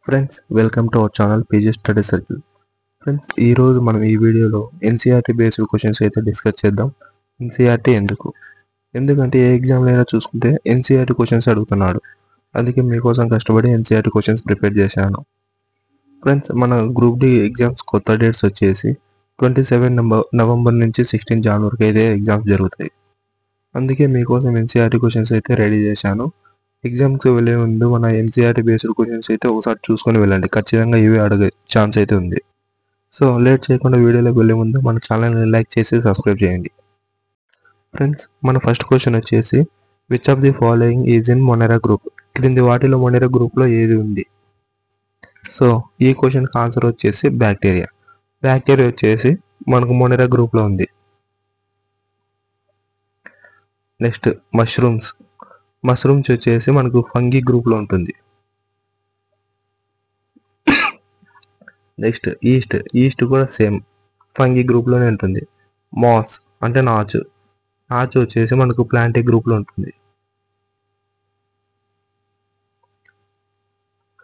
Friends, welcome to our channel PG study circle. Friends, ఈరోజు మనం ఈ వీడియోలో ఎన్సీఆర్టీ బేస్డ్ క్వశ్చన్స్ అయితే డిస్కస్ చేద్దాం. ఎన్సీఆర్టీ ఎందుకంటే ఏ ఎగ్జామ్లో అయినా చూసుకుంటే ఎన్సీఆర్టీ క్వశ్చన్స్ అడుగుతున్నాడు. అందుకే మీకోసం కష్టపడి ఎన్సీఆర్టీ క్వశ్చన్స్ ప్రిపేర్ చేశాను. ఫ్రెండ్స్, మన గ్రూప్ డి ఎగ్జామ్స్ కొత్త డేట్స్ వచ్చేసి 27 నవంబర్ నుంచి 16 జాన్ వరకు అయితే ఎగ్జామ్స్ జరుగుతాయి. అందుకే మీకోసం ఎన్సీఆర్టీ క్వశ్చన్స్ అయితే రెడీ చేశాను. ఎగ్జామ్స్కి వెళ్ళే ముందు మన ఎన్సీఆర్టీ బేస్డ్ క్వశ్చన్స్ అయితే ఒకసారి చూసుకొని వెళ్ళండి. ఖచ్చితంగా ఇవే అడిగే ఛాన్స్ అయితే ఉంది. సో లేట్ చేయకుండా వీడియోలోకి వెళ్ళే ముందు మన ఛానల్ని లైక్ చేసి సబ్స్క్రైబ్ చేయండి. ఫ్రెండ్స్, మన ఫస్ట్ క్వశ్చన్ వచ్చేసి which of the following is in Monera group? క్రింది వాటిలో మొనెరా గ్రూప్లో ఏది ఉంది? సో ఈ క్వశ్చన్కి ఆన్సర్ వచ్చేసి బ్యాక్టీరియా వచ్చేసి మనకు మొనెరా గ్రూప్లో ఉంది. నెక్స్ట్ మష్రూమ్స్ వచ్చేసి మనకు ఫంగీ గ్రూప్లో ఉంటుంది. నెక్స్ట్ ఈస్ట్ కూడా సేమ్ ఫంగీ గ్రూప్లోనే ఉంటుంది. మాస్ అంటే నాచు వచ్చేసి మనకు ప్లాంటీ గ్రూప్లో ఉంటుంది.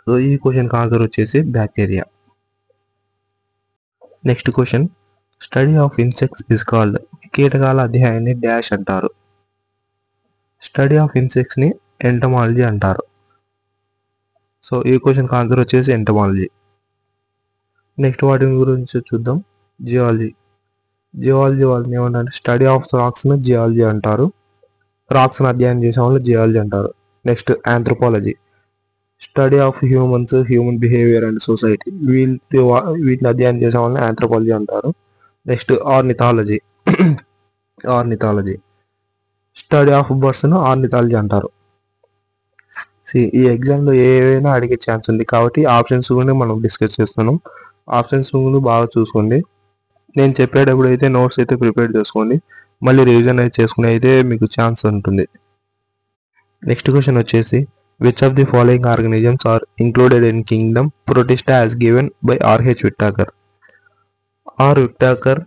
సో ఈ క్వశ్చన్కి ఆన్సర్ వచ్చేసి bacteria. Next question, study of insects is called? కీటకాల అధ్యాయాన్ని డాష్ అంటారు. స్టడీ ఆఫ్ ఇన్సెక్ట్స్ని ఎంటమాలజీ అంటారు. సో ఈ క్వశ్చన్కి ఆన్సర్ వచ్చేసి ఎంటమాలజీ. నెక్స్ట్ వాటి గురించి చూద్దాం. జియాలజీ వాళ్ళని ఏమంటారు? స్టడీ ఆఫ్ రాక్స్ను జియాలజీ అంటారు. రాక్స్ను అధ్యయనం చేసే వాళ్ళు జియాలజీ అంటారు. Next anthropology, study of human behaviour and society, వీటిని అధ్యయనం చేసే వాళ్ళని ఆంథ్రోపాలజీ అంటారు. నెక్స్ట్ ఆర్నిథాలజీ స్టడీ ఆఫ్ బర్డ్స్ను ఆర్నిథాలజీ అంటారు. ఈ ఎగ్జామ్లో ఏవైనా అడిగే ఛాన్స్ ఉంది కాబట్టి ఆప్షన్స్ కూడా మనం డిస్కస్ చేస్తున్నాం. ఆప్షన్స్ ముందు బాగా చూసుకోండి. నేను చెప్పేటప్పుడు అయితే నోట్స్ అయితే ప్రిపేర్ చేసుకోండి. మళ్ళీ రివిజన్ అయితే చేసుకుని అయితే మీకు ఛాన్స్ ఉంటుంది. నెక్స్ట్ క్వశ్చన్ వచ్చేసి which of the following organisms are included in kingdom protista as given by R H Whittaker? Whittaker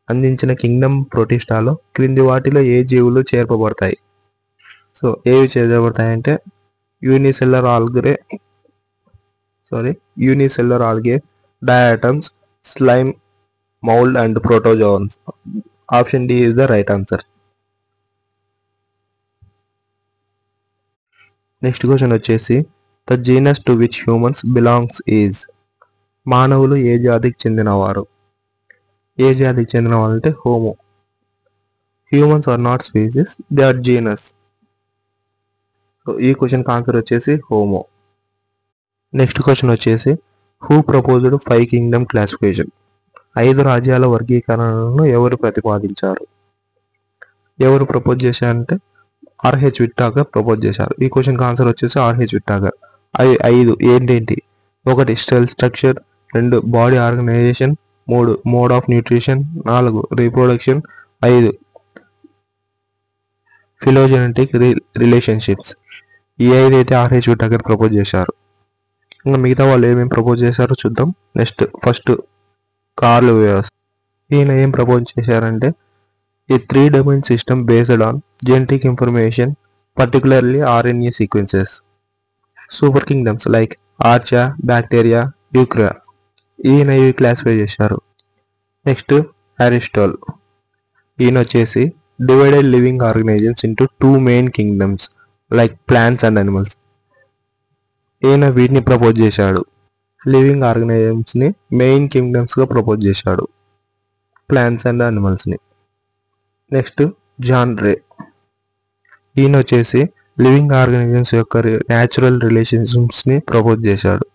అందించిన కింగ్డమ్ ప్రొటిస్టాలో క్రింది వాటిలో ఏ జీవులు చేర్పబడతాయి? సో ఏవి చేర్చబడతాయంటే unicellular algae, diatoms, slime, mould and protozoans. Option D is the right answer. Next question వచ్చేసి the genus to which humans belongs is? మానవులు ఏ జాతికి చెందినవారు? అంటే homo. Humans are not species, they are genus. So ఈ క్వశ్చన్కి answer వచ్చేసి homo. Next question వచ్చేసి హూ ప్రపోజ్డ్ 5 కింగ్డమ్ క్లాసిఫికేషన్? 5 రాజ్యాల వర్గీకరణను ఎవరు ప్రతిపాదించారు? ఎవరు ప్రపోజ్ చేశారంటే ఆర్హెచ్ విట్టాకర్ ప్రపోజ్ చేశారు. ఈ క్వశ్చన్కి ఆన్సర్ వచ్చేసి ఆర్హెచ్ విట్టాకర్. 5 ఏంటేంటి? 1 cell structure, 2 body organisation, 3 mode of nutrition, 4 reproduction, 5 phylogenetic relationships. ఈ 5 అయితే ఆర్హెచ్ విట్టాకర్ ప్రపోజ్ చేశారు. ఇంకా మిగతా వాళ్ళు ఏమేమి ప్రపోజ్ చేశారో చూద్దాం. Next first Carl Woese. ఈయన ఏం ప్రపోజ్ చేశారంటే a 3 domain system based on genetic information, particularly RNA sequences. Super kingdoms like archaea, bacteria, eukarya. ఈయన ఇవి క్లాసిఫై చేశారు. Next Aristotle. ఈయన వచ్చేసి divided living organizations into 2 main kingdoms like plants and animals. ఈయన వీటిని ప్రపోజ్ చేశాడు. Living ఆర్గనైజమ్స్ని main కింగ్డమ్స్గా ప్రపోజ్ చేశాడు, ప్లాంట్స్ అండ్ అనిమల్స్ని. Next John Ray. ఈయన వచ్చేసి లివింగ్ ఆర్గనైజమ్స్ యొక్క న్యాచురల్ రిలేషన్షిప్స్ని ప్రపోజ్ చేశాడు.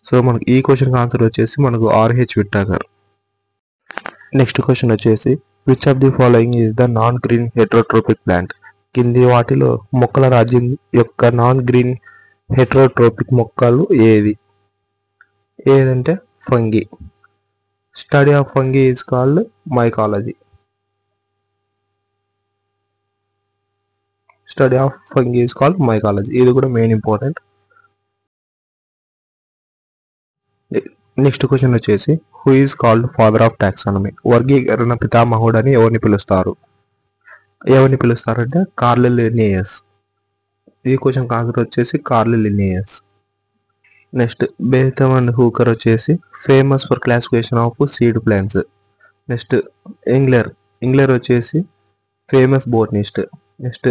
సో మనకు ఈ క్వశ్చన్కి ఆన్సర్ వచ్చేసి మనకు ఆర్హెచ్ విట్టాకర్. నెక్స్ట్ క్వశ్చన్ వచ్చేసి which of the following is the non green heterotrophic plant? కింది వాటిలో మొక్కల రాజ్యం యొక్క నాన్ గ్రీన్ హెటరోట్రోపిక్ మొక్కలు ఏదంటే fungi. Study of fungi is called mycology. ఇది కూడా మెయిన్ ఇంపార్టెంట్. నెక్స్ట్ క్వశ్చన్ వచ్చేసి who is called father of taxonomy? వర్గీకరణ పితామహుడు అని ఎవరిని పిలుస్తారంటే కార్ల్ లిన్నేయస్. ఈ క్వశ్చన్ ఆన్సర్ వచ్చేసి Carl Linnaeus. Next Bentham and Hooker వచ్చేసి famous for classification of seed plants. Next Engler వచ్చేసి ఫేమస్ బోటనిస్ట్. నెక్స్ట్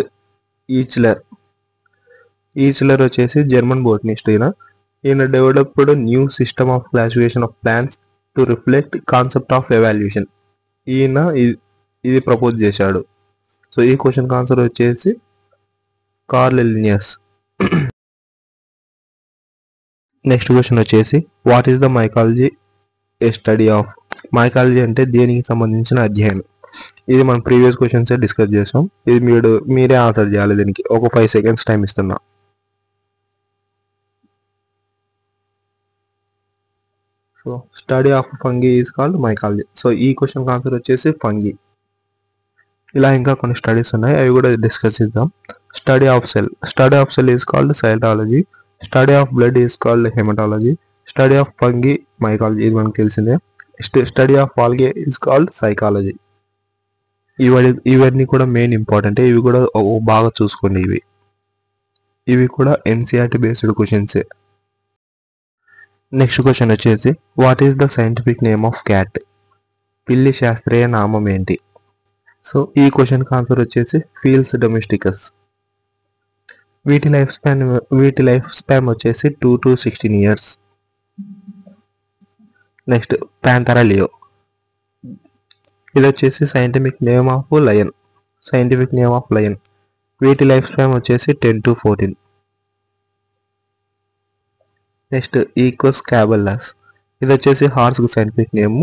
ఈచ్లర్ వచ్చేసి జర్మన్ బోటనిస్ట్. ఈయన developed new system of classification of plants to reflect concept of evaluation. ఈయన ఇది propose చేశాడు. So ఈ question answer వచ్చేసి curl Linnaeus. Next question వచ్చేసి what is the mycology A study of. Mycology అంటే దేనికి సంబంధించిన అధ్యయనం. ఇది మనం ప్రీవియస్ క్వశ్చన్స్ డిస్కస్ చేసాం. ఇది మీరే ఆన్సర్ చేయాలి. దీనికి ఒక 5 seconds టైం ఇస్తున్నా. So study of fungi is called mycology. So ఈ క్వశ్చన్ ఆన్సర్ వచ్చేసి ఫంగీ. ఇలా ఇంకా కొన్ని స్టడీస్ ఉన్నాయి, అవి కూడా డిస్కస్ చేద్దాం. Study of cell is called cytology. Study of blood is called haematology. Study of fungi mycology, ఇది మనకు తెలిసిందే. Study of algae is called psychology. ఇవన్నీ కూడా మెయిన్ ఇంపార్టెంట్. ఇవి కూడా బాగా చూసుకోండి. ఇవి కూడా ఎన్సీఆర్టీ బేస్డ్ క్వశ్చన్సే. నెక్స్ట్ క్వశ్చన్ వచ్చేసి what is the scientific name of cat. పిల్లి శాస్త్రీయ నామం ఏంటి. సో ఈ క్వశ్చన్కి ఆన్సర్ వచ్చేసి ఫీల్స్ డొమెస్టికస్. వీటి లైఫ్ స్పాన్ వచ్చేసి 2 to 16 years. నెక్స్ట్ ప్యాంథరా లియో, ఇది వచ్చేసి సైంటిఫిక్ నేమ్ ఆఫ్ లయన్. వీటి లైఫ్ స్పాన్ వచ్చేసి 10 to 14. నెక్స్ట్ ఈకోస్ క్యాబెల్లాస్, ఇది వచ్చేసి హార్స్కు సైంటిఫిక్ నేమ్.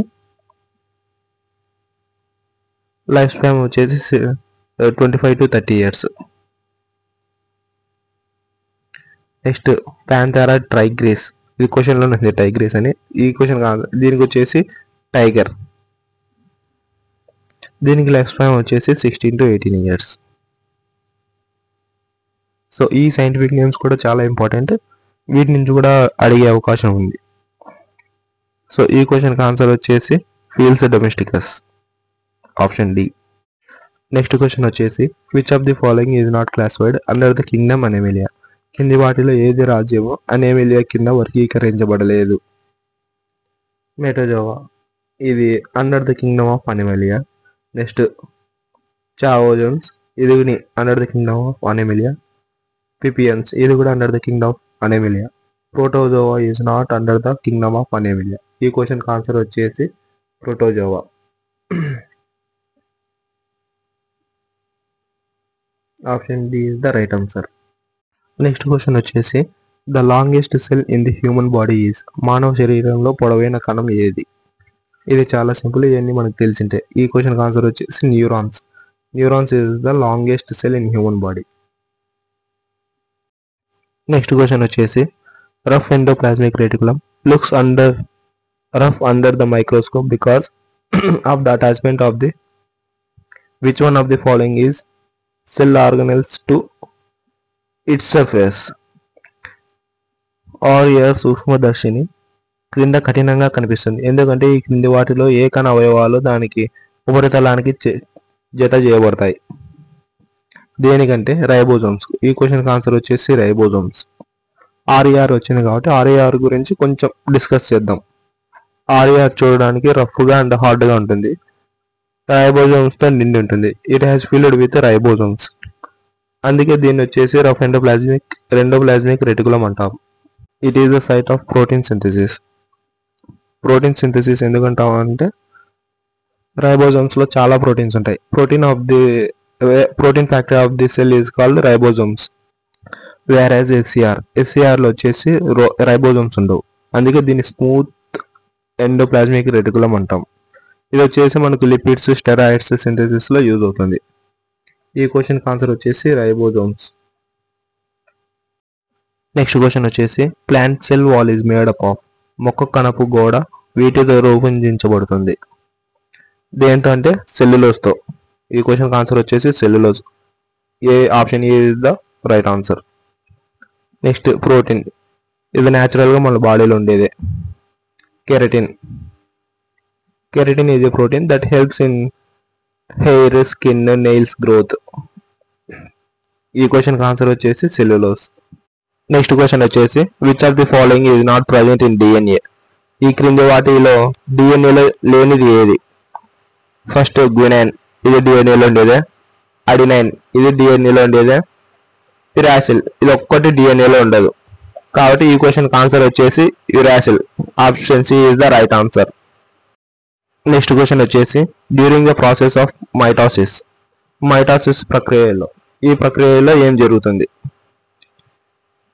లైఫ్ స్పాన్ వచ్చేసి 25 to 30 years. నెక్స్ట్ ప్యాంథరా ట్రైగ్రేస్, ఇది క్వశ్చన్లో ఉంది టైగ్రేస్ అని. ఈ క్వశ్చన్ దీనికి వచ్చేసి టైగర్. దీనికి లైఫ్ స్పాన్ వచ్చేసి 16 to 18 years. సో ఈ సైంటిఫిక్ నేమ్స్ కూడా చాలా ఇంపార్టెంట్. వీటి నుంచి కూడా అడిగే అవకాశం ఉంది. సో ఈ క్వశ్చన్కి ఆన్సర్ వచ్చేసి Felis domesticus, option D. Next question వచ్చేసి which of the following is not classified under the kingdom animalia. కింది వాటిలో ఏది రాజ్యమో అనేమిలియా కింద వర్గీకరించబడలేదు. మెటోజోవా, ఇది under the kingdom of animalia. Next చావోజన్స్, ఇది under the kingdom of animalia. Pipiens, ఇది కూడా under the kingdom of animalia. Protozoa is not under the kingdom of animalia. ఈ క్వశ్చన్కి ఆన్సర్ వచ్చేసి protozoa. Option D is the right answer. Next question వచ్చేసి the longest cell in the human body is. మానవ శరీరంలో పొడవైన కణం ఏది. ఇది చాలా సింపుల్, ఇవన్నీ మనకు తెలిసింటే. ఈ క్వశ్చన్కి ఆన్సర్ వచ్చేసి neurons is the longest cell in human body. Next question వచ్చేసి rough endoplasmic reticulum looks rough under the microscope because of the attachment of the which one of the following is cell organelles to its surface. R ER సూక్ష్మదర్శిని క్రింద కఠినంగా కనిపిస్తుంది, ఎందుకంటే ఈ క్రింది వాటిలో ఏ కణ అవయవాలు దానికి ఉపరితలానికి జత చేయబడతాయి. దేనికంటే రైబోజోమ్స్. ఈ క్వశ్చన్కి ఆన్సర్ వచ్చేసి రైబోజోమ్స్. ఆర్ఈఆర్ వచ్చింది కాబట్టి ఆర్ఈఆర్ గురించి కొంచెం డిస్కస్ చేద్దాం. ఆర్ఈఆర్ చూడడానికి రఫ్గా అండ్ హార్డ్గా ఉంటుంది. రైబోజోమ్స్తో నిండి ఉంటుంది. It has filled with ribosomes. అందుకే దీన్ని వచ్చేసి రఫ్ ఎండోప్లాస్మిక్ రెటికులం అంటాం. It is the site of protein synthesis. Protein synthesis ఎందుకంటాం అంటే రైబోజోమ్స్లో చాలా ప్రోటీన్స్ ఉంటాయి. Protein factory of the cell is called ribosomes. Whereas ఎస్సీఆర్లో వచ్చేసి రైబోజోమ్స్ ఉండవు. అందుకే దీన్ని స్మూత్ ఎండోప్లాస్మిక్ రెటికులం అంటాం. ఇది వచ్చేసి మనకు లిపిడ్స్, స్టెరాయిడ్స్ సింథసిస్లో యూజ్ అవుతుంది. ఈ క్వశ్చన్కి ఆన్సర్ వచ్చేసి రైబోజోమ్స్. నెక్స్ట్ క్వశ్చన్ వచ్చేసి plant cell wall is made up of. మొక్క కణపు గోడ వీటితో రూపొందించబడుతుంది. దేంతో అంటే సెల్యులోజ్తో. ఈ క్వశ్చన్కి ఆన్సర్ వచ్చేసి cellulose. Option A is the right answer. Next protein, ఇది న్యాచురల్గా మన బాడీలో ఉండేదే. Keratin is a protein that helps in hair, skin, nails growth. ఈ క్వశ్చన్కి ఆన్సర్ వచ్చేసి సెల్యులోజ్. నెక్స్ట్ క్వశ్చన్ వచ్చేసి which of the following is not present in DNA. ఈ క్రింది వాటిలో డిఎన్ఏలో లేనిది ఏది? ఫస్ట్ గ్వినైన్, ఇది డిఎన్ఏలో ఉండేదే. అడినైన్, ఇది డిఎన్ఏలో ఉండేదే. యురాసిల్, ఇది ఒక్కటి డిఎన్ఏలో ఉండదు. కాబట్టి ఈ క్వశ్చన్ ఆన్సర్ వచ్చేసి uracil. Option C is the right answer. Next question వచ్చేసి during the process of mitosis. Mitosis ప్రక్రియలో ఈ ప్రక్రియలో ఏం జరుగుతుంది?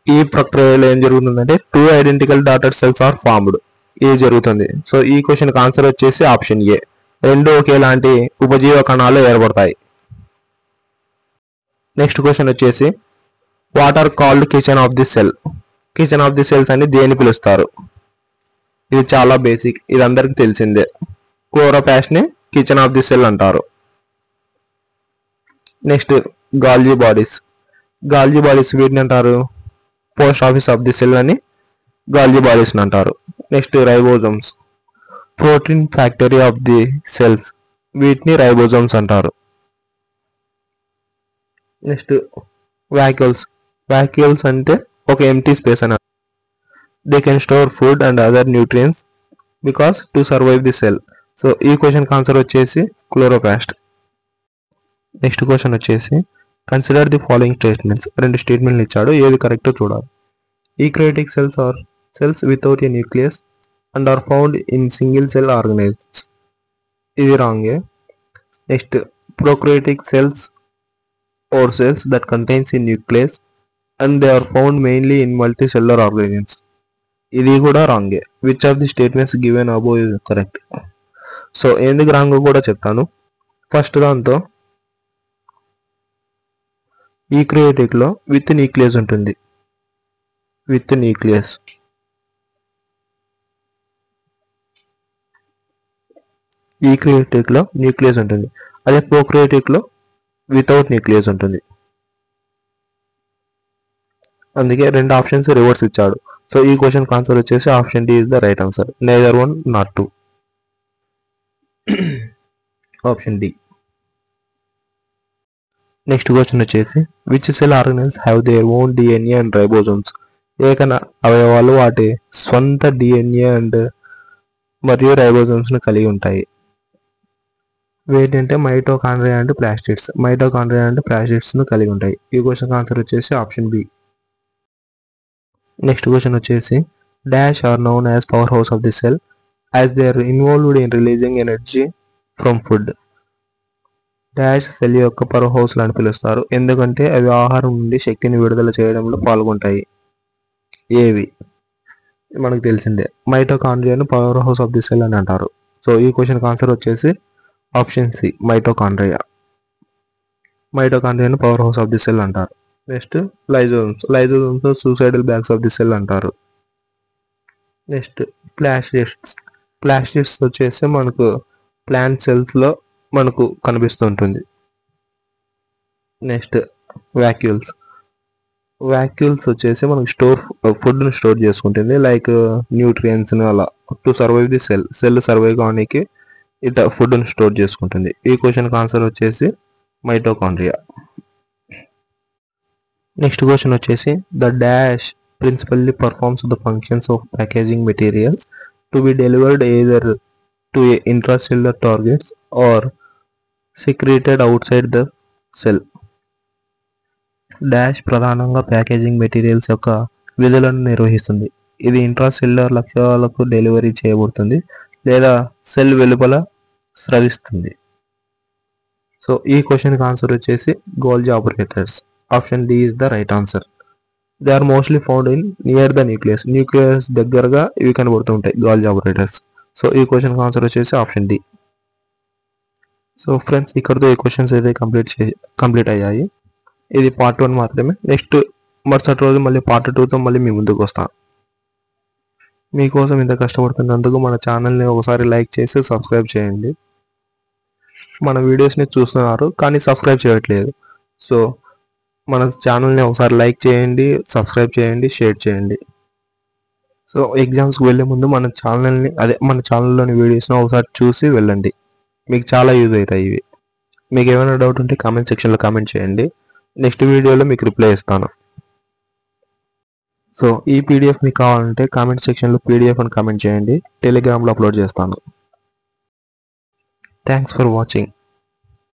ఈ ప్రక్రియలో ఏం జరుగుతుందంటే 2 identical daughter cells are formed. ఇది జరుగుతుంది. సో ఈ క్వశ్చన్ ఆన్సర్ వచ్చేసి ఆప్షన్ ఏ. 2 ఒకేలాంటి ఉపజీవ కణాలు ఏర్పడతాయి. నెక్స్ట్ క్వశ్చన్ వచ్చేసి what are called kitchen of the cell. Kitchen of the cells అని దేని పిలుస్తారు? ఇది చాలా బేసిక్, ఇది అందరికి తెలిసిందే. క్లోరోప్లాస్ట్ ని కిచెన్ ఆఫ్ ది సెల్ అంటారు. Next Golgi bodies. Golgi bodies వీటిని అంటారు post office of the cell అని గాల్జీ బాడీస్ అంటారు. Next ribosomes, protein factory of the cells, వీటిని రైబోజోమ్స్ అంటారు. Next vacuoles. వాక్యూల్స్ అంటే ఒక ఎంటీ స్పేస్ అన్నారు. They can store food and other nutrients because to survive the cell. So ఈ question answer వచ్చేసి chloroplast. Next question వచ్చేసి consider the following statements. 2 స్టేట్మెంట్లు ఇచ్చాడు, ఏది కరెక్టో చూడాలి. Eukaryotic cells are cells without a nucleus and are found in single cell organisms. ఇది రాంగే. Next prokaryotic cells or cells that contains a nucleus and they are found mainly in multicellular organisms. ఇది కూడా రాంగే. Which of the statements given above is correct. So ఎందుకు wrong కూడా చెప్తాను. First దాంతో eukaryotic లో విత్ న్యూక్లియస్ ఉంటుంది. With nucleus. Eukaryotic లో న్యూక్లియస్ ఉంటుంది. అదే ప్రొకార్యోటిక్ లో వితౌట్ న్యూక్లియస్ ఉంటుంది. అందుకే 2 ఆప్షన్స్ రివర్స్ ఇచ్చాడు. సో ఈ క్వశ్చన్ ఆన్సర్ వచ్చేసి option D is the right answer. Neither 1 not 2. Option D. Next question వచ్చేసి which cell organises have their own DNA and ribosomes. ఏకన అవయవాలు వాటి స్వంత డిఎన్ఏ అండ్ మరియు రైబోజోమ్స్ ను కలిగి ఉంటాయి. ఏంటంటే mitochondria and plastids. Mitochondria and plastids ను కలిగి ఉంటాయి. ఈ క్వశ్చన్ ఆన్సర్ వచ్చేసి ఆప్షన్ బి. నెక్స్ట్ క్వశ్చన్ వచ్చేసి dash are known as power house of the cell as they are involved in releasing energy from food. Dash cell యొక్క power house అని పిలుస్తారు ఎందుకంటే అవి ఆహారం నుండి శక్తిని విడుదల చేయడంలో పాల్గొంటాయి. ఏవి? మనకు తెలిసిందే. మైటోకాండ్రియాను power house of the cell అని అంటారు. సో ఈ క్వశ్చన్ ఆన్సర్ వచ్చేసి ఆప్షన్ సి మైటోకాండ్రియా. మైటోకాండ్రియాను power house of the cell అంటారు. Next lysosomes. Lysosomes suicidal bags of the cell అంటారు. Next plastids. ప్లాస్టిడ్స్ వచ్చేసి మనకు ప్లాంట్ సెల్స్ లో మనకు కనిపిస్తుంటుంది. Next vacuoles. వాక్యూల్స్ వచ్చేసి మనకు ఫుడ్ ను స్టోర్ చేసుకుంటుంది లైక్ న్యూట్రియంట్స్ అలా to survive the cell. Cell survive కావడానికి ఇట్లా ఫుడ్ ను స్టోర్ చేసుకుంటుంది. ఈ క్వశ్చన్ ఆన్సర్ వచ్చేసి మైటోకాండ్రియా. నెక్స్ట్ క్వశ్చన్ వచ్చేసి the dash principally performs the functions of packaging materials to be delivered either to intracellular targets or secreted outside the cell. Dash ప్రధానంగా packaging materials యొక్క విధులను నిర్వహిస్తుంది. ఇది intracellular లక్ష్యాలకు delivery చేయబడుతుంది లేదా సెల్ వెలుపల స్రవిస్తుంది. సో ఈ క్వశ్చన్ ఆన్సర్ వచ్చేసి Golgi operators. Option D is the right answer. They are mostly found in near the nucleus. Nucleus దగ్గరగా ఇవి కనబడుతుంటాయి గోల్జీ ఆపరేటర్స్. సో ఈ క్వశ్చన్ ఆన్సర్ వచ్చేసి ఆప్షన్ డి. సో ఫ్రెండ్స్ ఇక్కడతో ఈ క్వశ్చన్స్ అయితే కంప్లీట్ అయ్యాయి. ఇది పార్ట్ 1 మాత్రమే. నెక్స్ట్ మరుసటి రోజు మళ్ళీ పార్ట్ 2తో మళ్ళీ మీ ముందుకు వస్తాను. మీకోసం ఇంత కష్టపడుతున్నందుకు మన ఛానల్ని ఒకసారి లైక్ చేసి సబ్స్క్రైబ్ చేయండి. మన వీడియోస్ని చూస్తున్నారు కానీ సబ్స్క్రైబ్ చేయట్లేదు. సో మన ఛానల్ని ఒకసారి లైక్ చేయండి, సబ్స్క్రైబ్ చేయండి, షేర్ చేయండి. సో ఎగ్జామ్స్కి వెళ్ళే ముందు మన ఛానల్లోని వీడియోస్ని ఒకసారి చూసి వెళ్ళండి. మీకు చాలా యూజ్ అవుతాయి ఇవి. మీకు ఏమైనా డౌట్ ఉంటే కామెంట్ సెక్షన్లో కామెంట్ చేయండి. నెక్స్ట్ వీడియోలో మీకు రిప్లై ఇస్తాను. సో ఈ పీడిఎఫ్ మీకు కావాలంటే కామెంట్ సెక్షన్లో పీడిఎఫ్ అని కామెంట్ చేయండి, టెలిగ్రామ్లో అప్లోడ్ చేస్తాను. Thanks for watching.